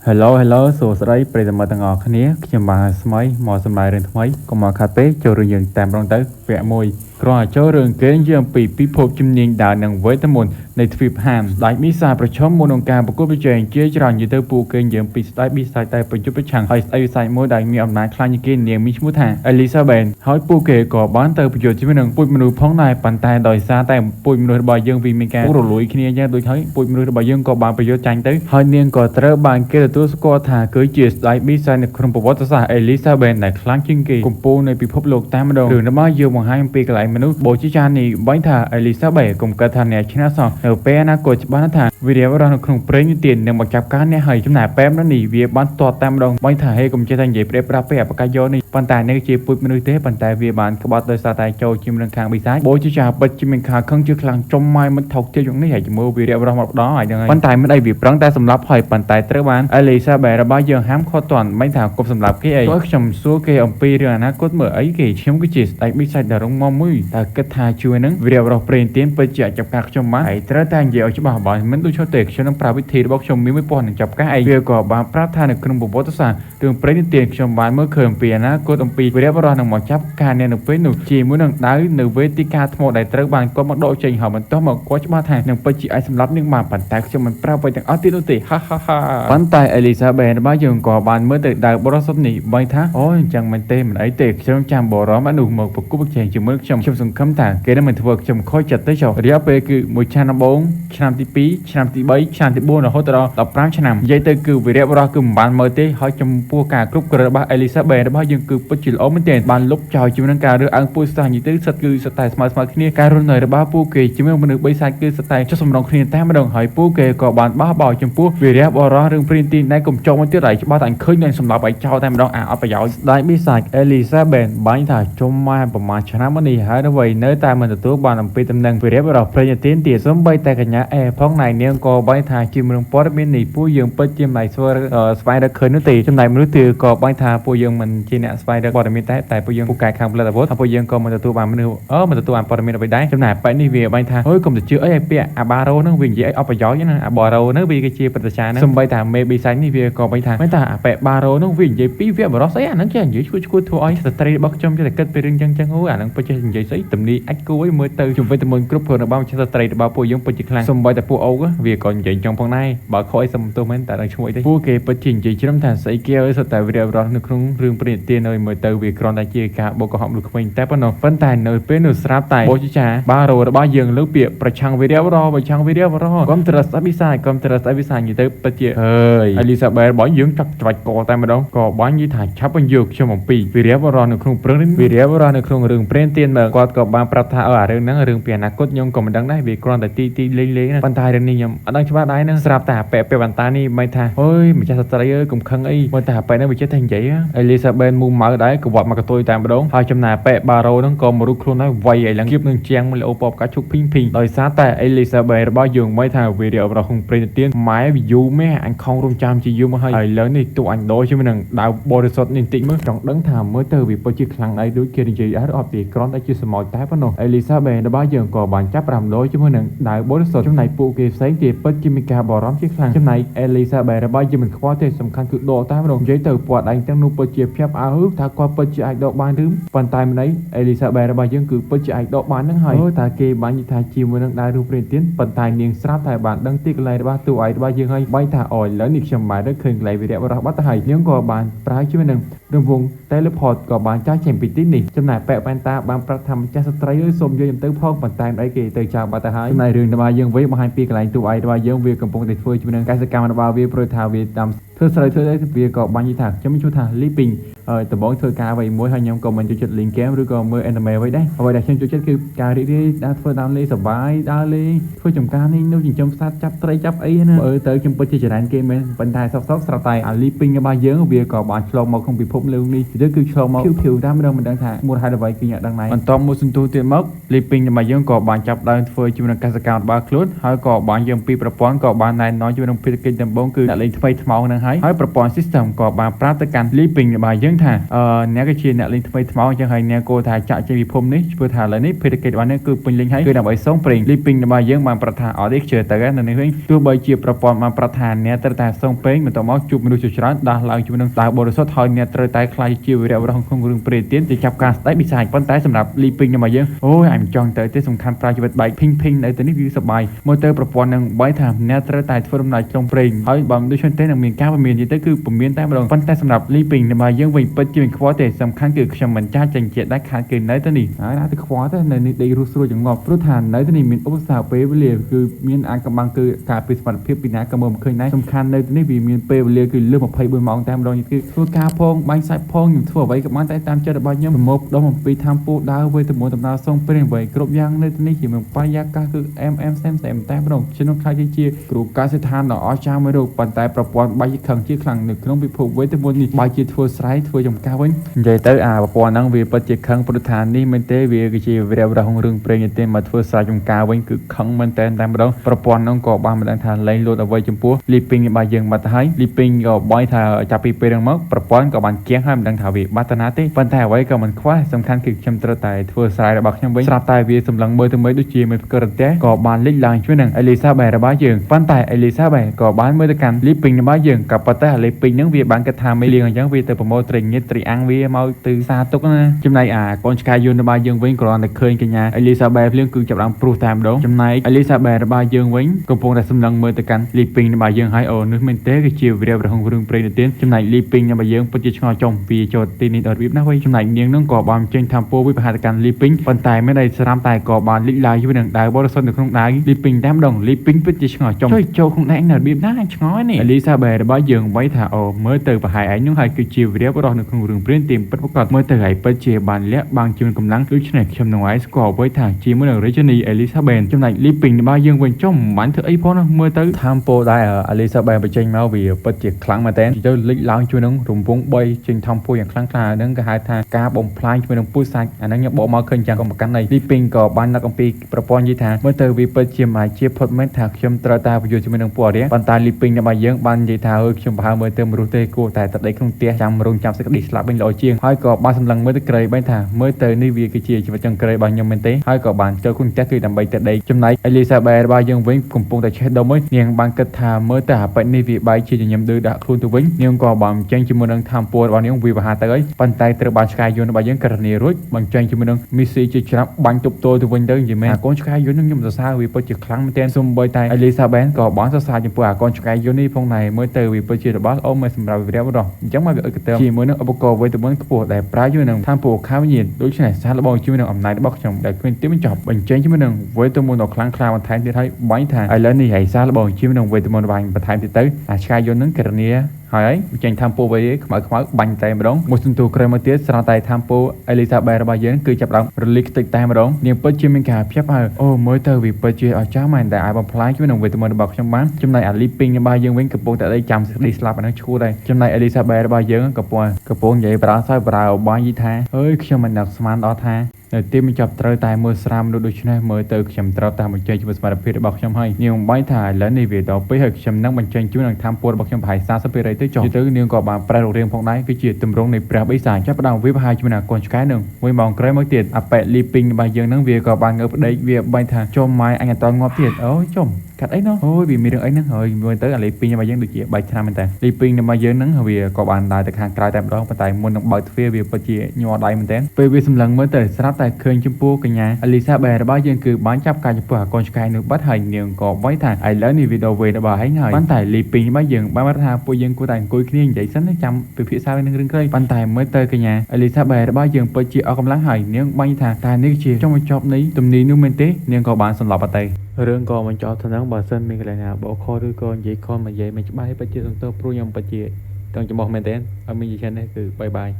Hello សួស្តីប្រិយមិត្តទាំងអស់គ្នាខ្ញុំបាទស្មៃមកសម្ដែងរឿងថ្មីកុំមកខាត់ពេកចូលរឿងយើងតាមរងទៅវគ្គ1គ្រាន់តែចូលរឿងគេយើងអំពីពិភពជំនាញដើរនឹងវេទមន្តនៃទ្វីបហាមស្ដេចមីសាប្រឈមមុននឹងការប្រកួតប្រជែងជាច្រើនយទៅពូគេយើងពីស្ដេចមីសាតែប្រយុទ្ធប្រឆាំងហើយស្ដេចវិស័យមួយដែលមានអំណាចខ្លាំងជាងគេនាងមានឈ្មោះថាអេលីសាបេនហើយពូគេក៏បានទៅប្រយុទ្ធជាមួយនឹងពូជមនុស្សផងដែរប៉ុន្តែដោយសារតែពូជមនុស្សរបស់យើងវាមានការរលួយគ្នាយ៉ាងដូចហើយពូជមនុស្សរបស់យើងក៏បានប្រយុទ្ធចាញ់ទៅហើយនាងក៏ត្រូវបានគេទទួលស្គាល់ថាគឺជាស្ដេចមីសានៅក្នុងប្រវត្តិសាស្ត្រអេលីសាបេនដែលខ្លាំងជាងគេកំពូលនៃពិភពលោកតែម្ដងរឿងរបស់យើងបង្ហាញអំពីកន្លែងមនុស្សបូជាចាននេះបាញ់ថាអេលីសាបេកុំកើតថាអ្នកឈ្នះសោះនៅពេលអនាគតច្បាស់ថាវីរៈរបស់នៅក្នុងព្រេងទាននឹងមកចាប់ការអ្នកហើយចំណាបែបនេះវាបានតតតែម្ដងបាញ់ថាហេកុំចេះតែនិយាយប្រៀបប្រាប់ពេកអបកាយោនេះប៉ុន្តែនេះជាពុជមនុស្សទេប៉ុន្តែវាបានក្បត់ដោយសារតែចូលជានឹងខាងបិសាចបូជាចាពិតជាមានខាខឹងជាខ្លាំងចំម៉ាយមិនថោកទៀតយ៉ាងនេះហើយជាមួយវីរៈរបស់មកម្ដងហើយហ្នឹងហើយប៉ុន្តែមិនអីវាប្រឹងតែសម្លាប់ហើយប៉ុន្តែត្រូវបានអេលីសាបេរបស់យើងហាមខត់តន់បាញ់ថាគប់សម្លាប់គេអីព្រោះខ្ញុំសួរគេអំពីរឿងអនាគតមើលអីគេខ្ញុំគឺជាស្ដេចបិសាចដ៏រងមាំមួយតែគិតថាជួយនឹងវីរៈរបស់ព្រេងទានពិតជាចាប់ការខ្ញុំបានហើយត្រូវតែនិយាយឲ្យច្បាស់បើមិនដូចទេខ្ញុំនឹងប្រើវិធីរបស់ខ្ញុំមានមួយពោះនឹងចាប់ការអីវាក៏បានប្រាប់ថានៅក្នុងប្រវត្តិសាស្ត្ររឿងព្រេងទានខ្ញុំបានមើលឃើញពីអនាគតអំពីវីរៈរបស់នឹងមកចាប់ការនៅពេលនោះជាមួយនឹងដៅនៅវេទិកាថ្មដែលត្រូវបានគាត់មកដកចេញហើយបន្ទាប់មកគាត់ច្បាស់ថានឹងពិតជាអាចសម្លាប់នឹងបានប៉ុន្តែខ្ញុំមិនប្រាប់អ្វីទាំងអស់ទៀតនោះទេហាប៉ុន្តែអេលីសាបេរបស់យើងក៏បានមើលទៅដៅបរិសុទ្ធនេះបែរថាអូអញ្ចឹងមិនទេមិនអីទេខ្ញុំចាំបរមអនុមកប្រគប់ប្រជែងជាមួយខ្ញុំសង្ឃឹមថាគេនឹងមិនធ្វើខ្ញុំខូចចិត្តទេចុះរយៈពេលគឺមួយឆ្នាំដំបូងឆ្នាំទី2ឆ្នាំទី3ឆ្នាំទី4រហូតដល់15ឆ្នាំនិយាយទៅគឺវីរៈបរិសុទ្ធគឺមិនបានមើលទេហើយចំពោះការគ្រប់គ្រងរបស់អេលីសាបេរបស់យើងគឺពិតជាល្អមែនទែនបានលុបចោលជាមួយនឹងការរើសអើងពូជសាសនិយាយទៅសិតគឺសិតតែស្មើគ្នាការរស់នៅរបស់ពូគេជាមួយមនុស្សបីសាច់គឺសិតតែចុះសម្រងគ្នាតែម្ដងហើយពូគេក៏បានបោះបោចំពោះវីរៈបរិសុទ្ធរឿងព្រានទីណែកុំចោលមកទៀតហើយច្បាស់តែឃើញនឹងសម្លាប់ឲ្យចោលតែម្ដងអត់ប្រយោជន៍ស្ដេចបិសាចអេលីសាបេនបាញ់ថាជុំម៉ែប្រមាណឆ្នាំមុននេះហើយអ្វីនៅតែមិនទទួលបានអំពីតំណែងវីរៈបរិសុទ្ធព្រេងទានទៀតសូម្បីតែកញ្ញាអេផងណៃនាងក៏បាញ់ថាជាមនុស្សព័ត៌មាននេះពួកយើងពិតជាមិនអាចស្វែងរកឃើញនោះទេចំណែកមនុស្សទៀតក៏បាញ់ថាពួកយើងមិនជាអ្នកស្វែងរកព័ត៌មានតែពួកយើងពូកែខាងផលិតអាវុធហើយពួកយើងក៏មិនទទួលបានមនុស្សមិនទទួលបានព័ត៌មានអ្វីដែរចំណែកបែបនេះវាបាញ់ថាអើយកុំទៅជឿអីពាក្យអាបារ៉ូហ្នឹងវានិយាយអត់ប្រយោជន៍ណាអាបារ៉ូហ្នឹងវាគឺជាព្រឹត្តិការណ៍ហ្នឹងសូម្បីតែមេបិសាចនេះវាក៏បាញ់ថាអាប៉ែបារ៉ូហ្នឹងវានិយាយពីវាបរោះស្អីអាហ្នឹងចេះនិយាយឈួតធ្វើឲ្យស្ត្រីរបស់ខ្ញុំចេះតែគិតពីរឿងចឹងអូអាហ្នឹងពិតចេះនិយាយស្អីទំនីអាចគួរឲ្យមើលទៅជំវិញទៅមុនគ្រប់ព្រោះរបស់ចេះស្ត្រីរបស់ពួកយើងពិតជាខ្លាំងសូម្បីតែពួកអូវាក៏និយាយចឹងផងដែរបើខុសអីសុំទោសមែនតែដល់ឈ្មោះអីទេពួកគេពិតជានិយាយជ្រឹមថាស្អីគេឲ្យសុទ្ធតែវីរៈបរិសុទ្ធនៅក្នុងរឿងព្រានទានឲ្យមើលទៅវាគ្រាន់តែជាការបោកកុហកមនុស្សក្មេងតែប៉ុណ្ណោះប៉ុន្តែនៅពេលនោះស្រាប់តែបូជាចាបារ៉ូរបស់យើងលើពាក្យប្រឆាំងវីរៈបរិសុទ្ធកុំត្រឹសអវិសានិយាយទៅពិតជាអើយអេលីសាបេរបស់យើងចាប់ច្រាច់កតែម្ដងក៏បាញ់និយាយថាឆាប់បញ្យកខ្ញុំអំពីវីរៈបរិសុទ្ធនៅក្នុងរឿងព្រេងទានមើលគាត់ក៏បានប្រាប់ថាអារឿងហ្នឹងរឿងពីអនាគតខ្ញុំក៏មិនដឹងដែរវាគ្រាន់តែទីលេងណាប៉ុន្តែរឿងនេះខ្ញុំអត់ដឹងច្បាស់ដែរហ្នឹងស្រាប់តែពាក់បន្តានេះមិនថាអើយម្ចាស់ស្ត្រីអើយកុំខឹងអីប៉ុន្តែប៉ែហ្នឹងវាចេះតែនិយាយអេលីសាបេមូម៉ៅដែរក៏វត្តមកកតុយតែម្ដងហើយចំណាប៉ែបារ៉ូហ្នឹងក៏មករុកខ្លួនហើយវាយឲ្យឡើងគៀបនឹងជាងមួយលោប៉បកាឈុកភីងដោយសារតែអេលីសាបេរបស់យើងមិនថាវីរៈបរិសុទ្ធក្នុងព្រេងទានម៉ែវាយូម៉ែអញខំរំចាំជាយូមកហើយលើនេះទូអញដោជាមួយនឹងដាវបរិសុទ្ធនេះបន្តិចមើលចង់ដឹងថាមើលទៅវាពិតជាខ្លាំងដែរដូចគេនិយាយអត់ទេគ្រាន់តែជាសមោចតែប៉ុណ្ណោះអេលីសាបេរបស់យើងក៏បានចាប់5ដុល្លារជាមួយនឹងដាវបរិសុទ្ធចំណែកពួកគេផ្សេងទៀតពិតជាមានការបារម្ភជាខ្លាំងចំណែកអេលីសាបេរបស់យើងមិនខ្វល់ទេសំខាន់គឺដកតែម្ដងនិយាយទៅពួកឯងទាំងនោះពិតជាភ្ញាក់អើថាគាត់ពិតជាអាចដកបានឬប៉ុន្តែមិនអីអេលីសាបេរបស់យើងគឺពិតជាអាចដកបានហ្នឹងហើយតែគេបាននិយាយថាជាមួយនឹងដាវរូបព្រានទានប៉ុន្តែនាងស្រាប់តែបានដឹងទីកន្លែងរបស់តួឯករបស់យើងហើយបាញ់ថាអូឥឡូវនេះខ្ញុំបានឃើញកន្លែងវីរៈបរិសុទ្ធបាត់ទៅហើយនាងក៏បានប្រើជាមួយនឹងរង្វង់ teleport ក៏បានចាស់ចេញពីទីនេះចំណែកប៉ែបែនតាបានប្រាប់ថាម្ចាស់ស្ត្រីអើយសូមយកខ្ញុំទៅផងប៉ុន្តែអីគេទៅចោលបាត់ទៅហើយចំណែករឿងរបស់យើងវិញបង្ហាញពីកន្លែងតួឯករបស់យើងវាកំពុងតែធ្វើជាមួយនឹងកសិកម្មរបស់វាព្រោះថាវាតាមធ្វើស្រូវធ្វើអីវាក៏បាញ់និយាយថាខ្ញុំជួយថា leaping ដំបងធ្វើការអ្វីមួយហើយខ្ញុំក៏មិនចូលចិត្តលេងហ្គេមឬក៏មើល anime អ្វីដែរអ្វីដែលខ្ញុំចូលចិត្តគឺការរីករាយដើរធ្វើតាមលេងសប្បាយដើរលេងធ្វើចំការនេះនោះចិញ្ចឹមសត្វចាប់ត្រីចាប់អីណាទៅខ្ញុំពិតជាចរាញ់គេមែនប៉ុន្តែសោកស្រាប់តែអា leaping របស់យើងវាក៏បានឆ្លងមកក្នុងពិភពលោកនេះទៅគឺឆ្លងមកភីវតាមមិនដឹងថាមូលហេតុអ្វីគឺអ្នកដឹងដែរបន្ទាប់មួយសន្ទុះទៀតមក leaping របស់យើងក៏បានចាប់ដើមធ្វើជាមួយនឹងកសិកម្មរបស់ខ្លួនហើយក៏បានយើងពីប្រព័ន្ធក៏បានណែនាំជាមួយនឹងភារកិច្ចដំបូងគឺអ្នកលេងថ្មីថ្មោងហ្នឹង ហើយប្រព័ន្ធ system ក៏បានប្រាប់ទៅកាន់ Leaping របស់យើងថាអ្នកគឺជាអ្នកលេងថ្មីថ្មោងអញ្ចឹងហើយអ្នកគួរថាចាក់ចេញពិភពនេះព្រោះថាឥឡូវនេះភារកិច្ចរបស់អ្នកគឺពេញលេញហើយគឺដើម្បីសងព្រេង Leaping របស់យើងបានប្រាប់ថាអត់ទេខ្ជិលទៅនៅនេះវិញទោះបីជាប្រព័ន្ធបានប្រាប់ថាអ្នកត្រូវតែសងព្រេងបន្ទាប់មកជួបមនុស្សជាច្រើនដាស់ឡើងជាមួយនឹងដាវបរិសុទ្ធហើយអ្នកត្រូវតែខ្លាយជាវីរបុរសក្នុងរឿងព្រេងទៀនទៅចាប់ការស្ដេចបិសាចប៉ុន្តែសម្រាប់ Leaping របស់យើងអូយអញចង់ទៅទេសំខាន់ប្រើជីវិតបែកភីងនៅទៅនេះវាសប្បាយមកទៅប្រព័ន្ធនឹងបាយថាអ្នកត្រូវតែធ្វើដំណើរក្នុងព្រេងហើយបើមិនដូច្នោះទេនឹងមានការពមៀនទៀតទៅគឺពមៀនតែម្ដងប៉ុន្តែសម្រាប់ Leaping របស់យើងវិញពិតជាមិនខ្វល់ទេសំខាន់គឺខ្ញុំមិនចាស់ចេញជាដាច់ខាតគឺនៅទៅនេះហើយណាទៅខ្វល់ទេនៅនេះដេករស់ស្រួលចង្អប់ព្រោះថានៅទៅនេះមានឧបសគ្គពេលវេលាគឺមានអាចកំបាំងគឺការពីសមត្ថភាពពីណាក៏មើលមិនឃើញដែរសំខាន់នៅទៅនេះវាមានពេលវេលាគឺលើស24ម៉ោងតែម្ដងគឺធ្វើការផងបាញ់សាច់ផងខ្ញុំធ្វើអ្វីក៏បានតែតាមចិត្តរបស់ខ្ញុំប្រមូលផ្ដុំអំពីthamពូដើរវេទមន្តដំណើរសងព្រេងអ្វីគ្រប់យ៉ាងនៅទីនេះជាមានបរិយាកាសគឺសែមតែម្ដងខ្ញុំខ្លាចជាគ្រូកសិដ្ឋានដ៏អស្ចារ្យមួយរូបប៉ុន្តែប្រព័ន្ធបាយខឹងជាខ្លាំងនៅក្នុងពិភពវេទមន្តនេះបាយជាធ្វើស្រែធ្វើចំការវិញនិយាយទៅប្រព័ន្ធហ្នឹងវាពិតជាខឹងព្រោះថានេះមែនទេវាគឺជាវីរបុរសក្នុងរឿងព្រេងទេមកធ្វើស្រែចំការវិញគឺខឹងមែនតែម្ដងប្រព័ន្ធហ្នឹងក៏បានមិនដឹងថាលែងលោតអ្វីចំពោះ Leaping របស់យើងបាត់ទៅហើយ Leaping ក៏បាយថាចាប់ពីពេលហ្នឹងមកប្រព័ន្ធក៏បានគៀងហើយមិនដឹងថាវាបាត់ទៅណាទេប៉ុន្តែអ្វីក៏មិនខ្វះសំខាន់គឺខ្ញុំត្រូវតែធ្វើស្រែរបស់ខ្ញុំវិញស្រាប់តែវាសម្លឹងមើលទៅមើលដូចជាមិនផ្កិតទេក៏បានលេចឡើងជួយនឹង Elizabeth របស់យើងប៉ុន្តែ Elizabeth ក៏បានមើលទៅកាន់ Leaping របស់យើងក៏ប៉ុន្តែ Leaping ហ្នឹងវាបានគិតថាមេលៀងអញ្ចឹងវាទៅប្រមូលត្រីងៀតត្រីអាំងវាមកទៅសាទុកណាចំណែកកូនឆ្កែយន្តរបស់យើងវិញគ្រាន់តែឃើញកញ្ញា Elizabeth ភ្លាមគឺចាប់ដើមព្រុសតែម្ដងចំណែក Elizabeth របស់យើងវិញកំពុងតែសម្លឹងមើលទៅកាន់ Leaping របស់យើងហើយអូនេះមែនទេគឺជាវីរបុរសក្នុងរឿងព្រេងទៀតចំណែក Leaping របស់យើងពិតជាឆ្ងល់ចំពីចូលទីនេះដល់របៀបណាវិញចំណែកនាងនឹងក៏បានចេញthamពូវិបហាទៅកាន់ Leaping ប៉ុន្តែមិនได้ស្រាំតែក៏បានលេចឡើងជាមួយនឹងដាវបរិសុទ្ធនៅក្នុងដាវ Leaping តែម្ដង Leaping ពិតជាឆ្ងល់ចំចូលក្នុងដែកនៅរបៀបណាឆ្ងល់នេះ Elizabeth របស់យើងໄວថាអូមើលទៅប្រហែលឯងនឹងហើយគឺជាវីរបុរសនៅក្នុងរឿងព្រេងទៀមពិតប្រាកដមើលទៅហើយពិតជាបានលាក់បាំងជាកម្លាំងដូច្នេះខ្ញុំនឹងឲ្យស្គាល់អ្វីថាជាមួយនឹង Regina Elizabeth ចំណែក Leaping របស់យើងវិញចំមិនធ្វើអីផងមើលទៅthamពូដែរ Elizabeth បញ្ចេញមកវាពិតជាខ្លាំងមែនតើទៅលេចឡើងជួយនឹងរង្វង់3ចេញthamពូយ៉ាងខ្លាំងក្លាហ្នឹងគេហៅថាការបំផ្លាញជាមួយនឹងពូជសាច់អាហ្នឹងខ្ញុំបកមកឃើញយ៉ាងកុំប្រកាន់នៃ Leaping ក៏បាននឹកអំពីប្រព័ន្ធនិយាយថាមើលទៅវាពិតជាមិនជាផុតមែនថាខ្ញុំត្រូវតែបញ្យល់ជាមួយនឹងពួកអរិយប៉ុន្តែ Leaping របស់យើងបាននិយាយថាអើខ្ញុំប្រហែលមើលទៅមរុះទេគួរតែដីក្នុងផ្ទះចាំរងចាំសេចក្តីស្លាប់វិញល្អជាងហើយក៏បានសម្លឹងមើលទៅក្រៃបែរថាមើលទៅនេះវាគឺជាជីវិតចុងក្រោយរបស់ខ្ញុំមែនទេហើយក៏បានចូលក្នុងផ្ទះគឺដើម្បីទៅដីចំណែក Elizabeth របស់យើងវិញកំពុងតែឆេះដុំមួយនាងបានគិតថាមើលទៅអាប៉ិតនេះវាបែកជាញញឹមឌឺដាក់ខ្លួនទៅវិញនាងក៏បានចេញជាមួយនឹងthamពូរបស់នាងវាបហាទៅហើយប៉ុន្តែត្រូវបានឆ្កែយន្តរបស់យើងករណីរួចបញ្ចេញជាមួយនឹងមីស៊ីជាច្រាប់បាញ់ទប់ទល់ទៅវិញទៅនិយាយមែនកូនឆ្កែយន្តនឹងខ្ញុំសរសើរវាពិតជាខ្លាំងមែនទែនសូម្បីតែ Elizabeth ក៏បានសរសើរចំពោះអាកូនឆ្កែយន្តនេះផងដែរមើលទៅវាពិតជារបស់អូមិនសម្រាប់វីរបុរសអញ្ចឹងមកវាអឹកទៅជាមួយនឹងឧបករណ៍វេទមន្តខ្ពស់ដែលប្រើជាមួយនឹងthamពូខាវិញ្ញាណដូច្នេះសារល្បងជាមួយនឹងអំណាចរបស់ខ្ញុំដែលគ្មានទីបញ្ចប់បញ្ចេញជាមួយនឹងវេទមន្តដ៏ខ្លាំងក្លាបន្ថែមទៀតហើយបាញ់ថាឥឡូវនេះហើយសារល្បងជាមួយនឹងវេទមន្តបាញ់បន្ថែមទៀតទៅអាឆ្កែយន្តនឹងករណីហើយចេញthamពូវិញខ្មៅបាញ់តែម្ដងមួយសន្ទុះក្រោយមកទៀតស្រាតែthamពូ Elizabeth របស់យើងគឺចាប់ដើមរលីកតិចតែម្ដងនាងពិតជាមានការភ្ញាក់ផ្អើលអូមើលទៅវាពិតជាអស្ចារ្យមែនតែអាចបំផ្លាញជាមួយនឹងវេទមន្តរបស់ខ្ញុំបានចំណែក Leaping របស់យើងវិញកំពុងតែចាំសេចក្តីស្លាប់អានឹងឈួរដែរចំណែក Elizabeth របស់យើងកំពុងនិយាយប្រើបាយយីថាអើយខ្ញុំមិននឹកស្មានដល់ថានៅទីបញ្ចប់ត្រូវតែមើលស្រាមមនុស្សដូច្នេះមើលទៅខ្ញុំត្រូវតាមបញ្ចេញជាមួយសមត្ថភាពរបស់ខ្ញុំហើយនាងបាយថាឥឡូវនេះវាដល់ពេលហើយខ្ញុំនឹងបញ្ចេញជួយនឹងthamពូរបស់ខ្ញុំប្រហែល40%ទៅចុះទៅនាងក៏បានប្រែរូបរាងផងដែរគឺជាទម្រង់នៃព្រះបិសាចចាប់ផ្ដើមវាប្រហែលជាមួយនឹងកូនឆ្កែនឹងមួយម៉ោងក្រោយមកទៀតអាប៉ែ Leaping របស់យើងនឹងវាក៏បានងើបប្តីវាបាយថាចុំម៉ែអញអត់តងាប់ទៀតអូចុំកាត់អីនោះអូយវាមានរឿងអីហ្នឹងហើយមើលទៅអា Leaping របស់យើងដូចជាបែកឆ្នាំមែនតើ Leaping របស់យើងហ្នឹងវាក៏បានដើរទៅខាងក្រៅតែម្ដងប៉ុន្តែមុននឹងបើកទ្វារវាពិតជាញ័រដៃមែនតើពេលវាសម្លឹងមើលទៅស្រាប់តែឃើញចំពោះកញ្ញា Elizabeth របស់យើងគឺបានចាប់ការចំពោះអាកូនឆ្កែនោះបាត់ហើយនាងក៏វាយថាឥឡូវនេះវីដេអូវេរបស់ឯងហើយប៉ុន្តែ Leaping របស់យើងបានថាពួកយើងគួរតែអង្គុយគ្នានិយាយសិនចាំពិភាក្សានឹងរឿងក្រោយប៉ុន្តែមើលទៅកញ្ញា Elizabeth របស់យើងពិតជាអស់កម្លាំងហើយនាងបាញ់ថាតែនេះជាចុងបញ្ចប់នៃទំនីនោះមែនទេនាងក៏បានសន្លប់អត់ទៅរឿងក៏បញ្ចប់ទៅហ្នឹងបើសិនមានកន្លែងណាបោកខឬក៏និយាយខំនិយាយមិនច្បាស់ពិតជាសន្តោសព្រោះខ្ញុំពិតជាទាំងចំបោះមែនទេអត់មាននិយាយនេះគឺបាយ